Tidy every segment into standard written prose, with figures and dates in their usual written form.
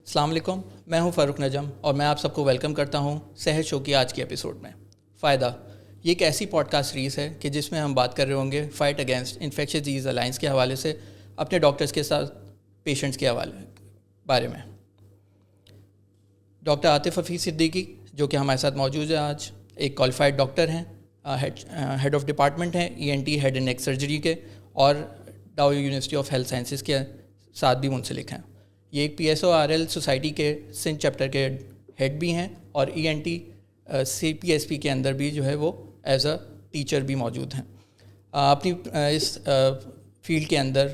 السلام علیکم، میں ہوں فاروق نجم اور میں آپ سب کو ویلکم کرتا ہوں صحت شو کی آج کی ایپیسوڈ میں۔ فائدہ یہ ایک ایسی پوڈ کاسٹ سیریز ہے کہ جس میں ہم بات کر رہے ہوں گے fight against infectious disease alliance کے حوالے سے اپنے ڈاکٹرز کے ساتھ پیشنٹس کے بارے میں۔ ڈاکٹر عاطف حفیظ صدیقی جو کہ ہمارے ساتھ موجود ہیں آج، ایک کوالیفائڈ ڈاکٹر ہیں، ہیڈ آف ڈپارٹمنٹ ہیں ENT head and neck surgery کے، اور Dow university of health sciences کے ساتھ بھی منسلک ہیں۔ یہ ایک PSORL سوسائٹی کے سندھ چیپٹر کے ہیڈ بھی ہیں اور ENT CPSP کے اندر بھی جو ہے وہ ایز اے ٹیچر بھی موجود ہیں۔ اپنی اس فیلڈ کے اندر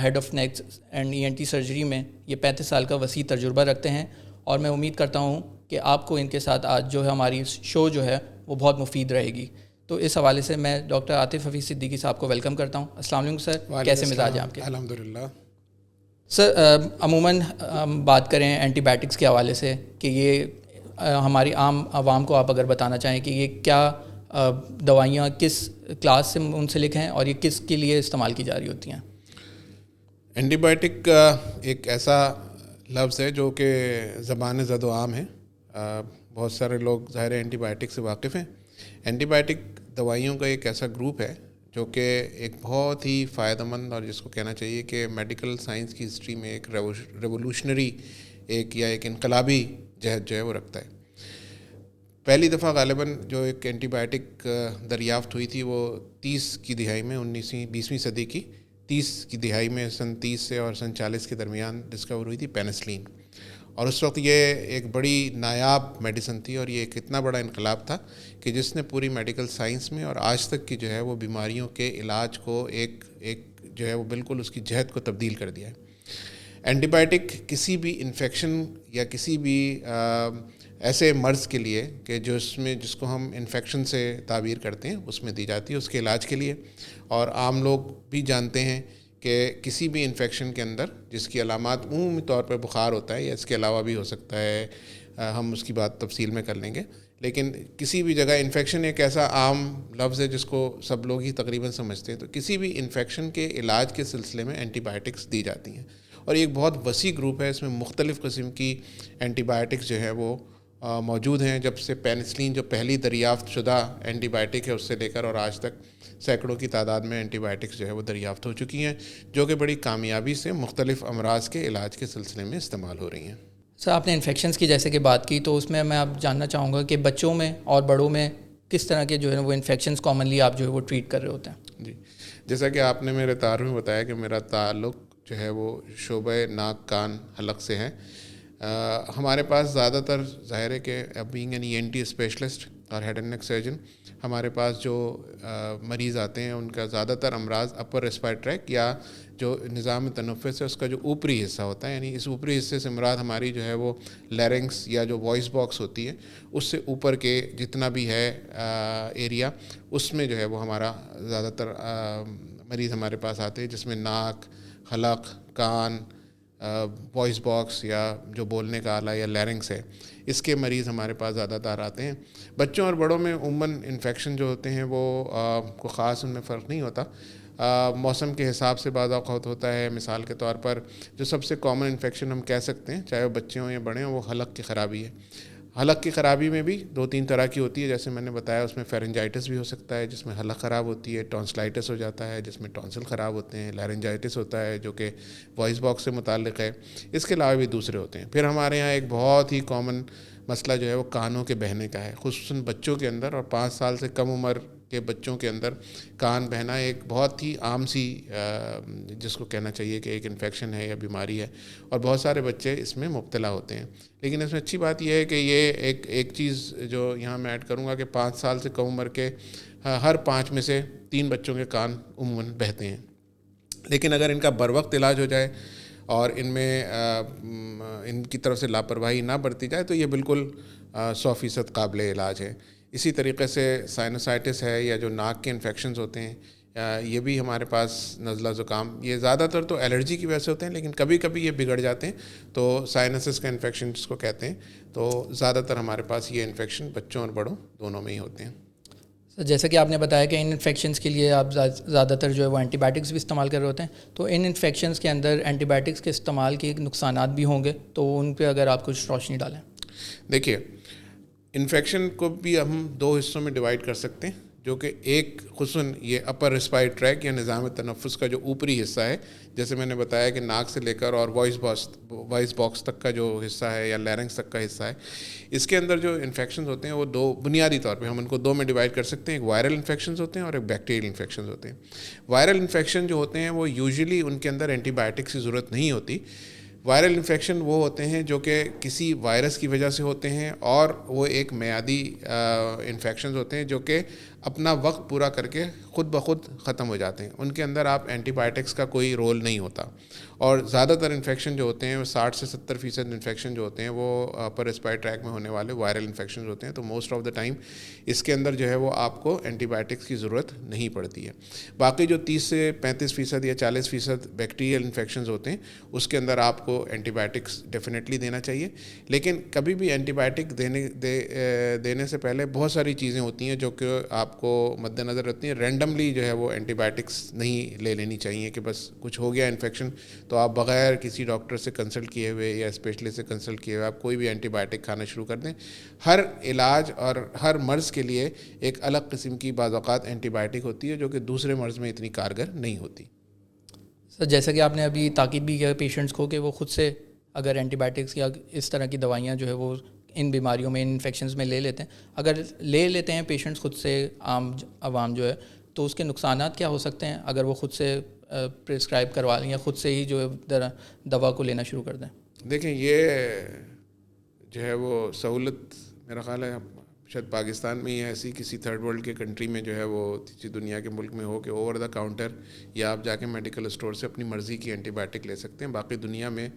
head of neck and ENT surgery میں یہ 35 سال کا وسیع تجربہ رکھتے ہیں، اور میں امید کرتا ہوں کہ آپ کو ان کے ساتھ آج جو ہے ہماری شو جو ہے وہ بہت مفید رہے گی۔ تو اس حوالے سے میں ڈاکٹر عاطف حفیظ صدیقی صاحب کو ویلکم کرتا ہوں۔ السلام علیکم سر، کیسے مزاج ہیں آپ کے؟ الحمدللہ سر، عموماً ہم بات کریں اینٹی بائیوٹکس کے حوالے سے کہ یہ ہماری عام عوام کو آپ اگر بتانا چاہیں کہ یہ کیا دوائیاں کس کلاس سے منسلک ہیں اور یہ کس کے لیے استعمال کی جا رہی ہوتی ہیں؟ اینٹی بائیوٹک ایک ایسا لفظ ہے جو کہ زبان زد و عام ہے۔ بہت سارے لوگ ظاہر اینٹی بائیوٹک سے واقف ہیں۔ اینٹی بائیوٹک دوائیوں کا ایک ایسا گروپ ہے جو کہ ایک بہت ہی فائدہ مند، اور جس کو کہنا چاہیے کہ میڈیکل سائنس کی ہسٹری میں ایک ریولوشنری ایک انقلابی جہت جو ہے وہ رکھتا ہے۔ پہلی دفعہ غالباً جو ایک اینٹی بائیوٹک دریافت ہوئی تھی وہ 30 کی دہائی میں، 20ویں صدی کی 30 کی دہائی میں، سن 30 سے اور سن 40 کے درمیان ڈسکور ہوئی تھی پینسلین۔ اور اس وقت یہ ایک بڑی نایاب میڈیسن تھی، اور یہ ایک اتنا بڑا انقلاب تھا کہ جس نے پوری میڈیکل سائنس میں اور آج تک کی جو ہے وہ بیماریوں کے علاج کو ایک جو ہے وہ بالکل اس کی جہت کو تبدیل کر دیا ہے۔ اینٹی بائیوٹک کسی بھی انفیکشن یا کسی بھی ایسے مرض کے لیے کہ جس کو ہم انفیکشن سے تعبیر کرتے ہیں اس میں دی جاتی ہے، اس کے علاج کے لیے۔ اور عام لوگ بھی جانتے ہیں کہ کسی بھی انفیکشن کے اندر جس کی علامات عمومی طور پر بخار ہوتا ہے، یا اس کے علاوہ بھی ہو سکتا ہے، ہم اس کی بات تفصیل میں کر لیں گے، لیکن کسی بھی جگہ انفیکشن ایک ایسا عام لفظ ہے جس کو سب لوگ ہی تقریباً سمجھتے ہیں۔ تو کسی بھی انفیکشن کے علاج کے سلسلے میں اینٹی بائیوٹکس دی جاتی ہیں، اور یہ ایک بہت وسیع گروپ ہے۔ اس میں مختلف قسم کی اینٹی بائیوٹکس جو ہے وہ موجود ہیں۔ جب سے پینسلین جو پہلی دریافت شدہ اینٹی بائیوٹک ہے اس سے لے کر اور آج تک سینکڑوں کی تعداد میں اینٹی بائیوٹکس جو ہے وہ دریافت ہو چکی ہیں، جو کہ بڑی کامیابی سے مختلف امراض کے علاج کے سلسلے میں استعمال ہو رہی ہیں۔ سر، آپ نے انفیکشنز کی جیسے کہ بات کی، تو اس میں آپ جاننا چاہوں گا کہ بچوں میں اور بڑوں میں کس طرح کے جو ہے وہ انفیکشنز کامنلی آپ جو ہے وہ ٹریٹ کر رہے ہوتے ہیں؟ جی، جیسا کہ آپ نے میرے تعارف میں بتایا کہ میرا تعلق جو ہے وہ شعبہ ناک کان حلق سے ہے۔ ہمارے پاس زیادہ تر ظاہر ہے کہ بینگ این ENT اسپیشلسٹ اور ہیڈ اینڈ نیک سرجن، ہمارے پاس جو مریض آتے ہیں ان کا زیادہ تر امراض اپر ریسپائریٹری ٹریک یا جو نظام تنفس ہے اس کا جو اوپری حصہ ہوتا ہے، یعنی اس اوپری حصے سے مراد ہماری جو ہے وہ لیرنگس یا جو وائس باکس ہوتی ہے اس سے اوپر کے جتنا بھی ہے ایریا، اس میں جو ہے وہ ہمارا زیادہ تر مریض ہمارے پاس آتے ہیں، جس میں ناک، حلق، کان، وائس باکس یا جو بولنے کا آلہ یا لیرنگس ہے، اس کے مریض ہمارے پاس زیادہ تر آتے ہیں۔ بچوں اور بڑوں میں عموماً انفیکشن جو ہوتے ہیں وہ کوئی خاص ان میں فرق نہیں ہوتا۔ موسم کے حساب سے بعض اوقات ہوتا ہے۔ مثال کے طور پر جو سب سے کامن انفیکشن ہم کہہ سکتے ہیں، چاہے وہ بچے ہوں یا بڑے ہوں، وہ حلق کی خرابی ہے۔ حلق کی خرابی میں بھی 2-3 طرح کی ہوتی ہے، جیسے میں نے بتایا اس میں فیرنجائٹس بھی ہو سکتا ہے جس میں حلق خراب ہوتی ہے، ٹونسلائٹس ہو جاتا ہے جس میں ٹونسل خراب ہوتے ہیں، لیرنجائٹس ہوتا ہے جو کہ وائس باکس سے متعلق ہے۔ اس کے علاوہ بھی دوسرے ہوتے ہیں۔ پھر ہمارے یہاں ایک بہت ہی کامن مسئلہ جو ہے وہ کانوں کے بہنے کا ہے، خصوصاً بچوں کے اندر، اور 5 سال سے کم عمر کے بچوں کے اندر کان بہنا ایک بہت ہی عام سی جس کو کہنا چاہیے کہ ایک انفیکشن ہے یا بیماری ہے، اور بہت سارے بچے اس میں مبتلا ہوتے ہیں۔ لیکن اس میں اچھی بات یہ ہے کہ یہ ایک چیز جو یہاں میں ایڈ کروں گا کہ 5 سال سے کم عمر کے ہر 5 میں سے 3 بچوں کے کان عموماً بہتے ہیں۔ لیکن اگر ان کا بروقت علاج ہو جائے اور ان میں ان کی طرف سے لاپرواہی نہ برتی جائے تو یہ بالکل 100% قابل علاج ہے۔ اسی طریقے سے سائنوسائٹس ہے یا جو ناک کے انفیکشنز ہوتے ہیں، یہ بھی ہمارے پاس نزلہ زکام، یہ زیادہ تر تو الرجی کی وجہ سے ہوتے ہیں، لیکن کبھی کبھی یہ بگڑ جاتے ہیں تو سائنسز کا انفیکشن جس کو کہتے ہیں، تو زیادہ تر ہمارے پاس یہ انفیکشن بچوں اور بڑوں دونوں میں ہی ہوتے ہیں۔ جیسا کہ آپ نے بتایا کہ ان انفیکشنز کے لیے آپ زیادہ تر جو ہے وہ اینٹی بائیوٹکس بھی استعمال کر رہے ہوتے ہیں، تو ان انفیکشنز کے اندر اینٹی بائیوٹکس کے استعمال کے نقصانات بھی ہوں گے، تو ان پہ اگر آپ کچھ روشنی ڈالیں. دیکھیے، انفیکشن کو بھی ہم 2 حصوں میں ڈیوائڈ کر سکتے ہیں، جو کہ ایک خصوصاً یہ اپر ریسپائری ٹریک یا نظام تنفس کا جو اوپری حصہ ہے، جیسے میں نے بتایا کہ ناک سے لے کر اور وائس باکس تک کا جو حصہ ہے یا لیرنگس تک کا حصہ ہے، اس کے اندر جو انفیکشنز ہوتے ہیں وہ 2 بنیادی طور پہ ہم ان کو 2 میں ڈیوائڈ کر سکتے ہیں. ایک وائرل انفیکشنز ہوتے ہیں اور ایک بیکٹیریل انفیکشنز ہوتے ہیں. وائرل انفیکشن جو ہوتے ہیں وہ یوزلی ان کے اندر اینٹی بائیوٹکس کی ضرورت نہیں ہوتی. وائرل انفیکشن وہ ہوتے ہیں جو کہ کسی وائرس کی وجہ سے ہوتے ہیں، اور وہ ایک میعادی انفیکشنز ہوتے ہیں جو کہ اپنا وقت پورا کر کے خود بخود ختم ہو جاتے ہیں. ان کے اندر آپ اینٹی بائیوٹکس کا کوئی رول نہیں ہوتا. اور زیادہ تر انفیکشن جو ہوتے ہیں وہ 60 سے 70% انفیکشن جو ہوتے ہیں وہ اپر ریسپائری ٹریک میں ہونے والے وائرل انفیکشن ہوتے ہیں. تو موسٹ آف دا ٹائم اس کے اندر جو ہے وہ آپ کو اینٹی بائیوٹکس کی ضرورت نہیں پڑتی ہے. باقی جو 30 سے 35% یا 40% بیکٹیریل انفیکشنز ہوتے ہیں اس کے اندر آپ کو اینٹی بائیوٹکس ڈیفینیٹلی دینا چاہیے. لیکن کبھی بھی اینٹی بائیوٹک دینے سے پہلے بہت ساری چیزیں ہوتی ہیں جو کہ آپ کو مد نظر رکھتی ہیں. رینڈملی جو ہے وہ اینٹی بائیوٹکس نہیں لے لینی چاہیے کہ بس کچھ ہو گیا انفیکشن تو آپ بغیر کسی ڈاکٹر سے کنسلٹ کیے ہوئے یا اسپیشلسٹ سے کنسلٹ کیے ہوئے آپ کوئی بھی اینٹی بائیوٹک کھانا شروع کر دیں. ہر علاج اور ہر مرض کے لیے ایک الگ قسم کی بعض اوقات اینٹی بائیوٹک ہوتی ہے جو کہ دوسرے مرض میں اتنی کارگر نہیں ہوتی. سر جیسا کہ آپ نے ابھی تاکید بھی کیا پیشنٹس کو کہ وہ خود سے اگر اینٹی بائیوٹکس یا اس طرح کی دوائیاں جو ہے وہ ان بیماریوں میں ان انفیکشنز میں لے لیتے ہیں، اگر لے لیتے ہیں پیشنٹس خود سے عام عوام جو ہے، تو اس کے نقصانات کیا ہو سکتے ہیں اگر وہ خود سے پرسکرائب کروا لیں یا خود سے ہی جو ہے دوا کو لینا شروع کر دیں؟ دیکھیں، یہ جو ہے وہ سہولت میرا خیال ہے شاید پاکستان میں ہی ایسی کسی تھرڈ ورلڈ کے کنٹری میں جو ہے وہ تیسری دنیا کے ملک میں ہو کہ اوور دا کاؤنٹر یا آپ جا کے میڈیکل اسٹور سے اپنی مرضی کی اینٹی بائیوٹک لے سکتے ہیں. باقی دنیا میں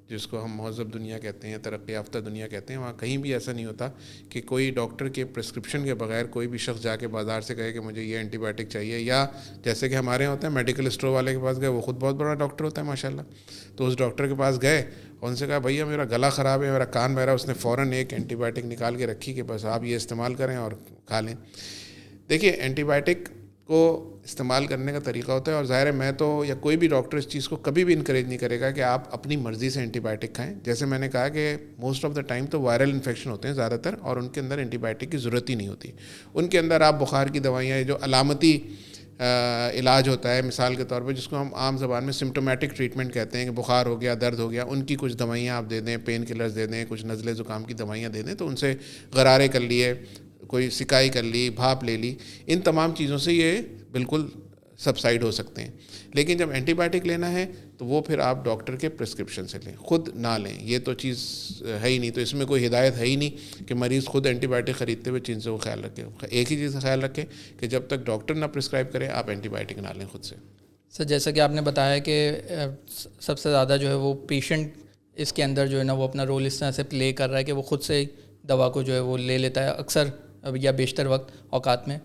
جس کو ہم مہذب دنیا کہتے ہیں، ترقی یافتہ دنیا کہتے ہیں، وہاں کہیں بھی ایسا نہیں ہوتا کہ کوئی ڈاکٹر کے پرسکرپشن کے بغیر کوئی بھی شخص جا کے بازار سے کہے کہ مجھے یہ اینٹی بائیوٹک چاہیے. یا جیسے کہ ہمارے ہوتے ہیں میڈیکل اسٹور والے کے پاس گئے، وہ خود بہت بڑا ڈاکٹر ہوتا ہے ماشاء اللہ، تو اس ڈاکٹر کے پاس گئے اور ان سے کہا بھیا میرا گلا خراب ہے، میرا کان بہرا ہے. اس نے فوراً ایک اینٹی بائیوٹک نکال کے رکھی کہ بس آپ یہ استعمال کریں اور کھا لیں. دیکھیے، اینٹی بائیوٹک کو استعمال کرنے کا طریقہ ہوتا ہے، اور ظاہر ہے میں تو یا کوئی بھی ڈاکٹر اس چیز کو کبھی بھی انکریج نہیں کرے گا کہ آپ اپنی مرضی سے اینٹی بائیوٹک کھائیں. جیسے میں نے کہا کہ موسٹ آف دا ٹائم تو وائرل انفیکشن ہوتے ہیں زیادہ تر، اور ان کے اندر اینٹی بائیوٹک کی ضرورت ہی نہیں ہوتی. ان کے اندر آپ بخار کی دوائیاں جو علامتی علاج ہوتا ہے، مثال کے طور پہ جس کو ہم عام زبان میں سمٹومیٹک ٹریٹمنٹ کہتے ہیں کہ بخار ہو گیا، درد ہو گیا، ان کی کچھ دوائیاں آپ دے دیں، پین کلرز دے دیں، کچھ نزلے زکام کی دوائیاں دے دیں، تو ان سے غرارے کر لیے، کوئی سکائی کر لی، بھاپ لے لی، ان تمام چیزوں سے یہ بالکل سبسائڈ ہو سکتے ہیں. لیکن جب اینٹی بائیوٹک لینا ہے تو وہ پھر آپ ڈاکٹر کے پرسکرپشن سے لیں، خود نہ لیں. یہ تو چیز ہے ہی نہیں، تو اس میں کوئی ہدایت ہے ہی نہیں کہ مریض خود اینٹی بائیوٹک خریدتے ہوئے چیزوں کا خیال رکھے. ایک ہی چیز کا خیال رکھیں کہ جب تک ڈاکٹر نہ پرسکرائب کرے آپ اینٹی بائیوٹک نہ لیں خود سے. سر جیسا کہ آپ نے بتایا کہ سب سے زیادہ جو ہے وہ پیشنٹ اس کے اندر جو ہے نا وہ اپنا رول اس طرح سے پلے کر رہا ہے کہ وہ خود سے دوا کو جو ہے وہ لے لیتا ہے اکثر یا بیشتر وقت اوقات میں.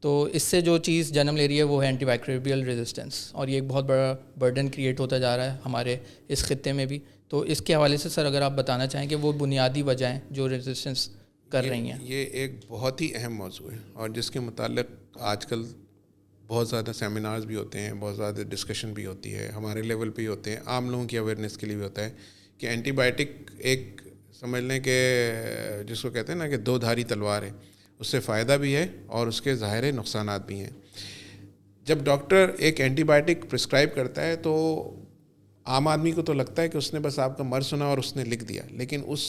تو اس سے جو چیز جنم لے رہی ہے وہ ہے اینٹی مائکروبیل ریزسٹنس، اور یہ ایک بہت بڑا برڈن کریٹ ہوتا جا رہا ہے ہمارے اس خطے میں بھی. تو اس کے حوالے سے سر اگر آپ بتانا چاہیں کہ وہ بنیادی وجہیں جو ریزسٹنس کر رہی ہیں. یہ ایک بہت ہی اہم موضوع ہے، اور جس کے متعلق آج کل بہت زیادہ سیمینارز بھی ہوتے ہیں، بہت زیادہ ڈسکشن بھی ہوتی ہے، ہمارے لیول پہ ہی ہوتے ہیں، عام لوگوں کی اویئرنیس کے لیے بھی ہوتا ہے کہ اینٹی بائیوٹک ایک سمجھ لیں کہ جس کو کہتے ہیں نا کہ 2 دھاری تلوار ہے، اس سے فائدہ بھی ہے اور اس کے ظاہر نقصانات بھی ہیں. جب ڈاکٹر ایک اینٹی بائیوٹک پرسکرائب کرتا ہے تو عام آدمی کو تو لگتا ہے کہ اس نے بس آپ کا مرض سنا اور اس نے لکھ دیا، لیکن اس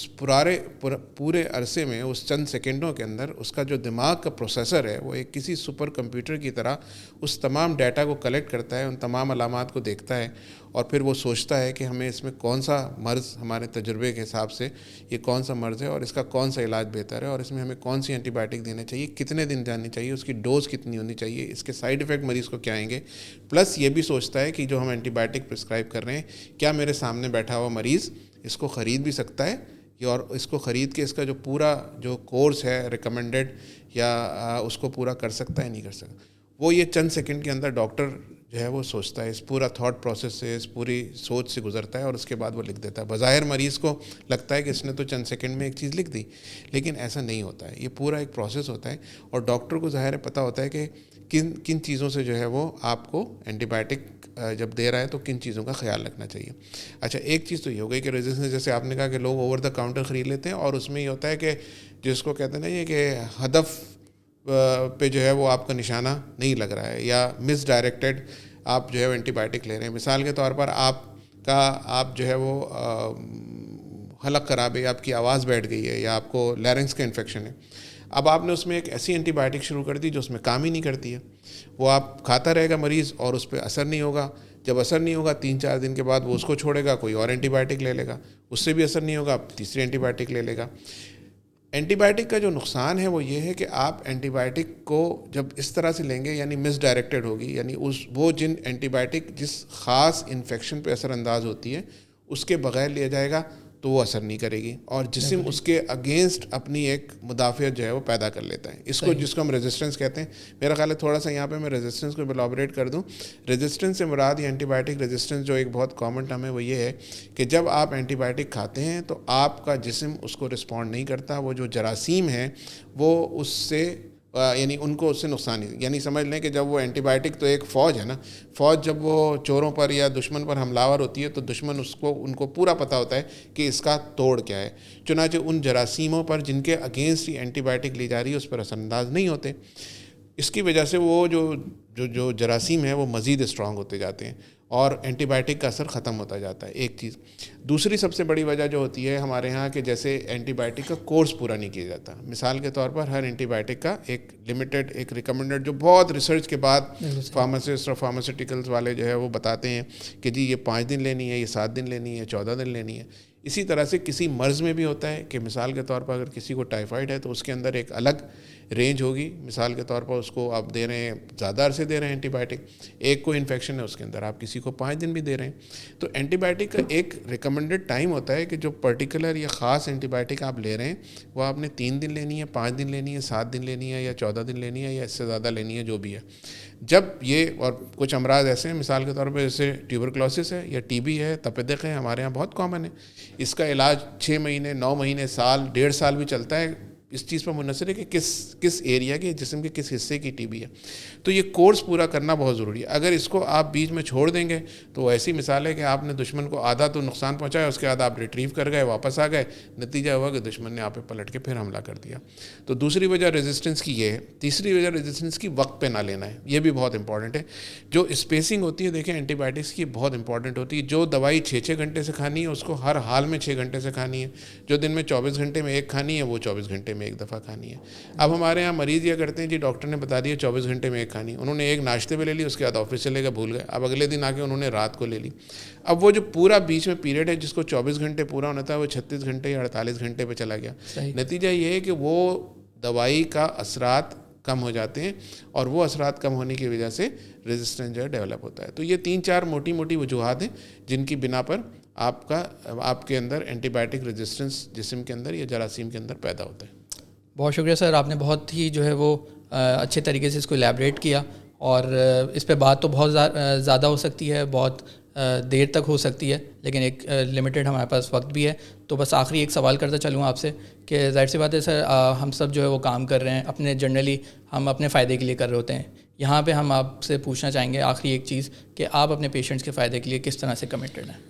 پورے عرصے میں اس چند سیکنڈوں کے اندر اس کا جو دماغ کا پروسیسر ہے وہ ایک کسی سپر کمپیوٹر کی طرح اس تمام ڈیٹا کو کلیکٹ کرتا ہے، ان تمام علامات کو دیکھتا ہے، اور پھر وہ سوچتا ہے کہ ہمیں اس میں کون سا مرض ہمارے تجربے کے حساب سے یہ کون سا مرض ہے اور اس کا کون سا علاج بہتر ہے، اور اس میں ہمیں کون سی اینٹی بائیوٹک دینا چاہیے، کتنے دن جانی چاہیے، اس کی ڈوز کتنی ہونی چاہیے، اس کے سائیڈ ایفیکٹ مریض کو کیا آئیں گے. پلس یہ بھی سوچتا ہے کہ جو ہم اینٹی بائیوٹک پرسکرائب کر رہے ہیں کیا میرے سامنے بیٹھا ہوا مریض اس کو خرید بھی سکتا ہے، اور اس کو خرید کے اس کا جو پورا جو کورس ہے ریکمنڈڈ یا اس کو پورا کر سکتا ہے نہیں کر سکتا. وہ یہ چند سیکنڈ کے اندر ڈاکٹر جو ہے وہ سوچتا ہے، اس پورا تھاٹ پروسیس سے، اس پوری سوچ سے گزرتا ہے اور اس کے بعد وہ لکھ دیتا ہے. بظاہر مریض کو لگتا ہے کہ اس نے تو چند سیکنڈ میں ایک چیز لکھ دی، لیکن ایسا نہیں ہوتا ہے. یہ پورا ایک پروسیس ہوتا ہے اور ڈاکٹر کو ظاہر ہے پتہ ہوتا ہے کہ کن چیزوں سے جو ہے وہ آپ کو اینٹی بائیوٹک جب دے رہا ہے تو کن چیزوں کا خیال رکھنا چاہیے. اچھا، ایک چیز تو یہ ہو گئی کہ ریزسٹنس، جیسے آپ نے کہا کہ لوگ اوور دا کاؤنٹر خرید لیتے ہیں اور اس میں یہ ہوتا ہے کہ جس کو کہتے ہیں نا یہ کہ ہدف پہ جو ہے وہ آپ کا نشانہ نہیں لگ رہا ہے یا مس ڈائریکٹیڈ آپ جو ہے وہ اینٹی بائیوٹک لے رہے ہیں. مثال کے طور پر آپ جو ہے وہ حلق خراب ہے، آپ کی آواز بیٹھ گئی ہے یا آپ کو لیرنگس کا انفیکشن ہے. اب آپ نے اس میں ایک ایسی اینٹی بائیوٹک شروع کر دی جو اس میں کام ہی نہیں کرتی ہے. وہ آپ کھاتا رہے گا مریض اور اس پہ اثر نہیں ہوگا. جب اثر نہیں ہوگا 3-4 دن کے بعد وہ اس کو چھوڑے گا، کوئی اور اینٹی بائیوٹک لے لے گا، اس سے بھی اثر نہیں ہوگا، تیسری اینٹی بائیوٹک لے لے گا. اینٹی بائیوٹک کا جو نقصان ہے وہ یہ ہے کہ آپ اینٹی بائیوٹک کو جب اس طرح سے لیں گے یعنی مس ڈائریکٹیڈ ہوگی، یعنی وہ جن اینٹی بائیوٹک جس خاص انفیکشن پہ اثر انداز ہوتی ہے اس کے بغیر لیا جائے گا تو وہ اثر نہیں کرے گی اور جسم اس کے اگینسٹ اپنی ایک مدافعت جو ہے وہ پیدا کر لیتا ہے. جس کو ہم ریزسٹنس کہتے ہیں. میرا خیال ہے تھوڑا سا یہاں پہ میں ریزسٹنس کو ایلابوریٹ کر دوں. ریزسٹنس سے مراد یہ اینٹی بائیوٹک ریزسٹنس جو ایک بہت کامن ٹرم ہے وہ یہ ہے کہ جب آپ اینٹی بائیوٹک کھاتے ہیں تو آپ کا جسم اس کو رسپونڈ نہیں کرتا. وہ جو جراثیم ہیں وہ اس سے یعنی ان کو اس سے نقصان نہیں، یعنی سمجھ لیں کہ جب وہ اینٹی بائیوٹک تو ایک فوج ہے نا، فوج جب وہ چوروں پر یا دشمن پر حملہ ہوتی ہے تو دشمن ان کو پورا پتہ ہوتا ہے کہ اس کا توڑ کیا ہے. چنانچہ ان جراثیموں پر جن کے اگینسٹ یہ اینٹی بائیوٹک لی جا رہی ہے اس پر اثر انداز نہیں ہوتے. اس کی وجہ سے وہ جو جراثیم ہیں وہ مزید اسٹرانگ ہوتے جاتے ہیں اور اینٹی بائیوٹک کا اثر ختم ہوتا جاتا ہے. ایک چیز. دوسری سب سے بڑی وجہ جو ہوتی ہے ہمارے ہاں کہ جیسے اینٹی بائیوٹک کا کورس پورا نہیں کیا جاتا. مثال کے طور پر ہر اینٹی بائیوٹک کا ایک لمیٹڈ، ایک ریکمنڈڈ، جو بہت ریسرچ کے بعد فارماسسٹ اور فارماسیوٹیکلز والے جو ہے وہ بتاتے ہیں کہ جی یہ 5 دن لینی ہے، یہ 7 دن لینی ہے، 14 دن لینی ہے. اسی طرح سے کسی مرض میں بھی ہوتا ہے کہ مثال کے طور پر اگر کسی کو ٹائیفائڈ ہے تو اس کے اندر ایک الگ رینج ہوگی. مثال کے طور پر اس کو آپ دے رہے ہیں، زیادہ عرصے دے رہے ہیں اینٹی بائیوٹک. ایک کو انفیکشن ہے اس کے اندر آپ کسی کو 5 دن بھی دے رہے ہیں. تو اینٹی بائیوٹک کا ایک ریکمنڈڈ ٹائم ہوتا ہے کہ جو پرٹیکولر یا خاص اینٹی بائیوٹک آپ لے رہے ہیں وہ آپ نے 3 دن لینی ہے، 5 دن لینی ہے، 7 دن لینی ہے یا 14 دن لینی ہے یا اس سے زیادہ لینی ہے، جو بھی ہے. جب یہ اور کچھ امراض ایسے ہیں مثال کے طور پہ جیسے ٹیوبرکلوسس ہے یا ٹی بی ہے، تپدق ہے، ہمارے ہاں بہت کامن ہے. اس کا علاج 6 مہینے، 9 مہینے، سال، 1.5 سال بھی چلتا ہے. اس چیز پر منحصر ہے کہ کس ایریا کے جسم کے کس حصے کی ٹی بی ہے. تو یہ کورس پورا کرنا بہت ضروری ہے. اگر اس کو آپ بیچ میں چھوڑ دیں گے تو ایسی مثال ہے کہ آپ نے دشمن کو آدھا تو نقصان پہنچایا، اس کے بعد آپ ریٹریو کر گئے، واپس آ گئے، نتیجہ ہوا کہ دشمن نے آپ پہ پلٹ کے پھر حملہ کر دیا. تو دوسری وجہ ریزسٹنس کی یہ ہے. تیسری وجہ ریزسٹنس کی وقت پہ نہ لینا ہے. یہ بھی بہت امپورٹنٹ ہے. جو اسپیسنگ ہوتی ہے دیکھیں اینٹی بائیوٹکس کی بہت امپورٹنٹ ہوتی ہے. جو دوائی 6 گھنٹے سے کھانی ہے اس کو ہر حال میں 6 گھنٹے سے کھانی ہے. جو دن میں 24 گھنٹے میں ایک کھانی ہے وہ 24 گھنٹے میں ایک دفعہ کھانی ہے. اب ہمارے یہاں مریض یہ کرتے ہیں جی ڈاکٹر نے بتا دیا 24 گھنٹے میں ایک کھانی ہے، انہوں نے ایک ناشتے پہ لے لی، اس کے بعد آفس چلے گئے، بھول گئے. اب اگلے دن آ کے انہوں نے رات کو لے لی. اب وہ جو پورا بیچ میں پیریڈ ہے جس کو 24 گھنٹے پورا ہونا تھا وہ 36 گھنٹے یا 48 گھنٹے پہ چلا گیا. نتیجہ یہ ہے کہ وہ دوائی کا اثرات کم ہو جاتے ہیں اور وہ اثرات کم ہونے کی وجہ سے ریزسٹنس جو ہے ڈیولپ ہوتا ہے. تو یہ 3-4 موٹی وجوہات ہیں جن کی بنا پر آپ کے اندر اینٹی بائیوٹک ریزسٹنس جسم کے اندر یا جراثیم کے اندر پیدا ہوتا ہے. بہت شکریہ سر، آپ نے بہت ہی جو ہے وہ اچھے طریقے سے اس کو ایلیبریٹ کیا اور اس پہ بات تو بہت زیادہ ہو سکتی ہے، بہت دیر تک ہو سکتی ہے، لیکن ایک لمیٹڈ ہمارے پاس وقت بھی ہے. تو بس آخری ایک سوال کرتا چلوں آپ سے کہ ظاہر سی بات ہے سر، ہم سب جو ہے وہ کام کر رہے ہیں اپنے، جنرلی ہم اپنے فائدے کے لیے کر رہے ہوتے ہیں. یہاں پہ ہم آپ سے پوچھنا چاہیں گے آخری ایک چیز کہ آپ اپنے پیشنٹس کے فائدے کے لیے کس طرح سے کمیٹڈ ہیں؟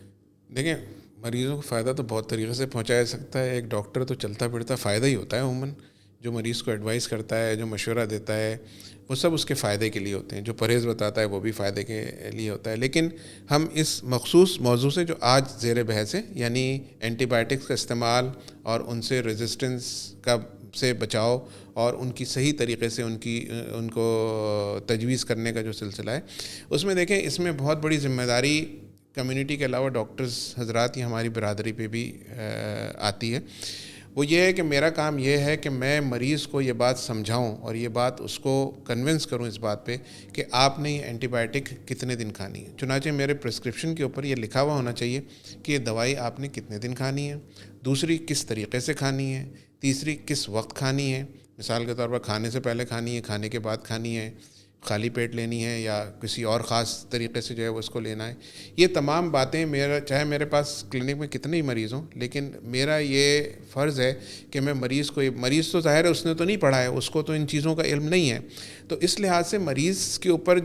دیکھیں مریضوں کو فائدہ تو بہت طریقے سے پہنچایا سکتا ہے. ایک ڈاکٹر تو چلتا پھرتا فائدہ ہی ہوتا ہے عموماً. جو مریض کو ایڈوائس کرتا ہے، جو مشورہ دیتا ہے، وہ سب اس کے فائدے کے لیے ہوتے ہیں. جو پرہیز بتاتا ہے وہ بھی فائدے کے لیے ہوتا ہے. لیکن ہم اس مخصوص موضوع سے جو آج زیر بحث ہے یعنی اینٹی بائیوٹکس کا استعمال اور ان سے ریزسٹنس سے بچاؤ اور ان کی صحیح طریقے سے ان کو تجویز کرنے کا جو سلسلہ ہے، اس میں دیکھیں اس میں بہت بڑی ذمہ داری کمیونٹی کے علاوہ ڈاکٹرز حضرات یا ہماری برادری پہ بھی آتی ہے. وہ یہ ہے کہ میرا کام یہ ہے کہ میں مریض کو یہ بات سمجھاؤں اور یہ بات اس کو کنونس کروں اس بات پہ کہ آپ نے یہ اینٹی بائیوٹک کتنے دن کھانی ہے. چنانچہ میرے پرسکرپشن کے اوپر یہ لکھا ہوا ہونا چاہیے کہ یہ دوائی آپ نے کتنے دن کھانی ہے، دوسری کس طریقے سے کھانی ہے، تیسری کس وقت کھانی ہے. مثال کے طور پر کھانے سے پہلے کھانی ہے، کھانے کے بعد کھانی ہے، خالی پیٹ لینی ہے یا کسی اور خاص طریقے سے جو ہے وہ اس کو لینا ہے. یہ تمام باتیں چاہے میرے پاس کلینک میں کتنے ہی مریض ہوں، لیکن میرا یہ فرض ہے کہ میں مریض تو ظاہر ہے اس نے تو نہیں پڑھا ہے، اس کو تو ان چیزوں کا علم نہیں ہے، تو اس لحاظ سے مریض کے اوپر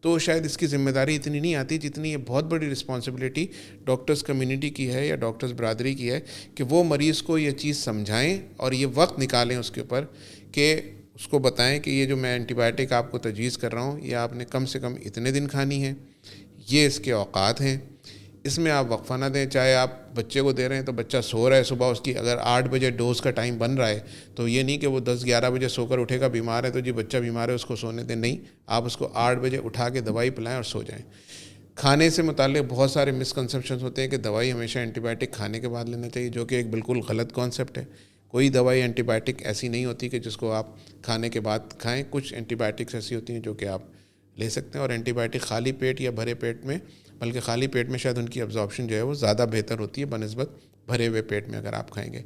تو شاید اس کی ذمہ داری اتنی نہیں آتی جتنی یہ بہت بڑی رسپانسبلٹی ڈاکٹرز کمیونٹی کی ہے یا ڈاکٹرز برادری کی ہے کہ وہ مریض کو یہ چیز سمجھائیں اور یہ وقت نکالیں اس کے اوپر کہ اس کو بتائیں کہ یہ جو میں اینٹی بائیوٹک آپ کو تجویز کر رہا ہوں یہ آپ نے کم سے کم اتنے دن کھانی ہے، یہ اس کے اوقات ہیں، اس میں آپ وقفہ نہ دیں. چاہے آپ بچے کو دے رہے ہیں تو بچہ سو رہا ہے صبح، اس کی اگر 8 بجے ڈوز کا ٹائم بن رہا ہے تو یہ نہیں کہ وہ 10-11 بجے سو کر اٹھے گا، بیمار ہے تو جی بچہ بیمار ہے اس کو سونے دیں، نہیں، آپ اس کو 8 بجے اٹھا کے دوائی پلائیں اور سو جائیں. کھانے سے متعلق بہت سارے مسکنسیپشنز ہوتے ہیں کہ دوائی ہمیشہ اینٹی بائیوٹک کھانے کے بعد لینا چاہیے، جو کہ ایک بالکل غلط کانسیپٹ ہے. کوئی دوائی اینٹی بائیوٹک ایسی نہیں ہوتی کہ جس کو آپ کھانے کے بعد کھائیں. کچھ اینٹی بائیوٹکس ایسی ہوتی ہیں جو کہ آپ لے سکتے ہیں، اور اینٹی بائیوٹک خالی پیٹ یا بھرے پیٹ میں، بلکہ خالی پیٹ میں شاید ان کی ابزارپشن جو ہے وہ زیادہ بہتر ہوتی ہے بنسبت بھرے ہوئے پیٹ میں اگر آپ کھائیں گے.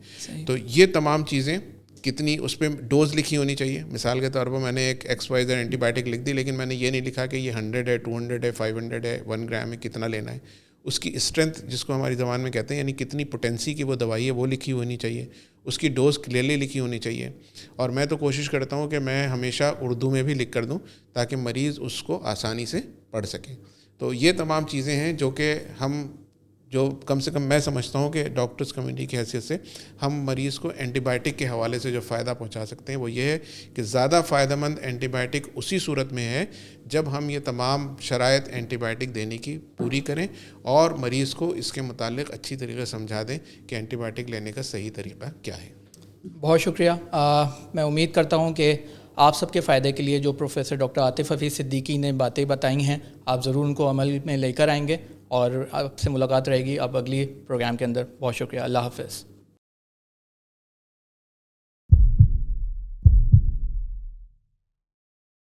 تو یہ تمام چیزیں کتنی اس پہ ڈوز لکھی ہونی چاہیے. مثال کے طور پر میں نے ایک XYZ اینٹی بائیوٹک لکھ دی، لیکن میں نے یہ نہیں لکھا کہ یہ 100 ہے، 200 ہے، 500 ہے، 1 گرام ہے، کتنا لینا ہے. اس کی اسٹرینتھ جس کو ہماری زبان میں کہتے ہیں، یعنی کتنی پوٹینسی کی وہ دوائی ہے وہ لکھی ہونی چاہیے. اس کی ڈوز کلیئرلی لکھی ہونی چاہیے. اور میں تو کوشش کرتا ہوں کہ میں ہمیشہ اردو میں بھی لکھ کر دوں تاکہ مریض اس کو آسانی سے پڑھ سکیں. تو یہ تمام چیزیں ہیں جو کہ جو کم سے کم میں سمجھتا ہوں کہ ڈاکٹرز کمیونٹی کی حیثیت سے ہم مریض کو اینٹی بائیوٹک کے حوالے سے جو فائدہ پہنچا سکتے ہیں وہ یہ ہے کہ زیادہ فائدہ مند اینٹی بائیوٹک اسی صورت میں ہے جب ہم یہ تمام شرائط اینٹی بائیوٹک دینے کی پوری کریں اور مریض کو اس کے متعلق اچھی طریقے سمجھا دیں کہ اینٹی بائیوٹک لینے کا صحیح طریقہ کیا ہے. بہت شکریہ. میں امید کرتا ہوں کہ آپ سب کے فائدے کے لیے جو پروفیسر ڈاکٹر عاطف حفیظ صدیقی نے باتیں بتائی ہیں آپ ضرور ان کو عمل میں لے کر آئیں گے، اور آپ سے ملاقات رہے گی اب اگلی پروگرام کے اندر. بہت شکریہ. اللہ حافظ.